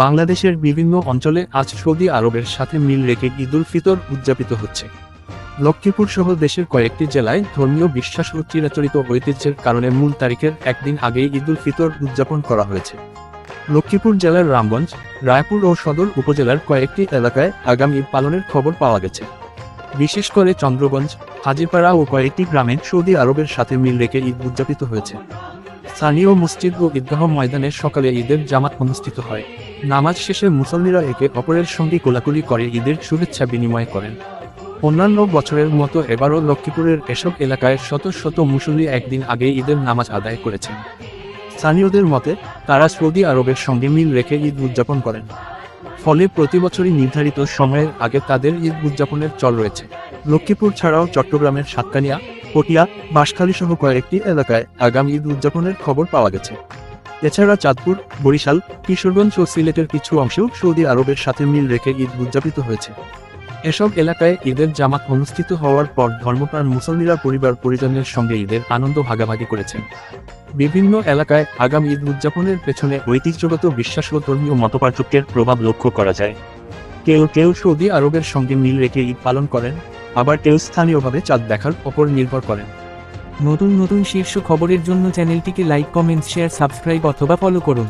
বাংলাদেশের বিভিন্ন অঞ্চলে আজ সৌদি আরবের সাথে মিল রেখে ঈদ উল ফিতর উদযাপিত হচ্ছে। লক্ষ্মীপুর সহ দেশের কয়েকটি জেলায় ধর্মীয় বিশ্বাস ও চিরাচরিত ঐতিহ্যের কারণে মূল তারিখের একদিন আগেই ঈদ উল ফিতর উদযাপন করা হয়েছে। লক্ষ্মীপুর জেলার রামগঞ্জ, রায়পুর ও সদর উপজেলার কয়েকটি এলাকায় আগাম ঈদ পালনের খবর পাওয়া গেছে। বিশেষ করে চন্দ্রগঞ্জ, হাজিপাড়া ও কয়েকটি গ্রামে সৌদি আরবের সাথে মিল রেখে ঈদ উদযাপিত হয়েছে। স্থানীয় মসজিদ ও ঈদগাহ ময়দানে সকালে ঈদের জামাত অনুষ্ঠিত হয়। নামাজ শেষে মুসল্লিরা একে অপরের সঙ্গে কোলাকুলি করে ঈদের শুভেচ্ছা বিনিময় করেন। অন্যান্য বছরের মতো এবারও লক্ষ্মীপুরের এসব এলাকায় শত শত মুসল্লি একদিন আগে ঈদের নামাজ আদায় করেছেন। স্থানীয়দের মতে তারা সৌদি আরবের সঙ্গে মিল রেখে ঈদ উদযাপন করেন, ফলে প্রতি বছরই নির্ধারিত সময়ের আগে তাদের ঈদ উদযাপনের চল রয়েছে। লক্ষ্মীপুর ছাড়াও চট্টগ্রামের সাতকানিয়া, পটিয়া, বাঁশখালী সহ কয়েকটি এলাকায় আগাম ঈদ উদযাপনের খবর পাওয়া গেছে। এছাড়া চাঁদপুর, বরিশাল, কিশোরগঞ্জ ও সিলেটের কিছু অংশেও সৌদি আরবের সাথে মিল রেখে ঈদ উদযাপিত হয়েছে। এসব এলাকায় ঈদের জামাত অনুষ্ঠিত হওয়ার পর ধর্মপ্রাণ মুসল্লিরা পরিবার পরিজনের সঙ্গে ঈদের আনন্দ ভাগাভাগি করেছেন। বিভিন্ন এলাকায় আগাম ঈদ উদযাপনের পেছনে ঐতিহ্যগত বিশ্বাস ও ধর্মীয় মতপার্থক্যের প্রভাব লক্ষ্য করা যায়। কেউ কেউ সৌদি আরবের সঙ্গে মিল রেখে ঈদ পালন করেন, আবার কেউ স্থানীয়ভাবে চাঁদ দেখার ওপর নির্ভর করেন। নতুন নতুন শীর্ষ খবরের জন্য চ্যানেলটিকে লাইক, কমেন্ট, শেয়ার, সাবস্ক্রাইব অথবা ফলো করুন।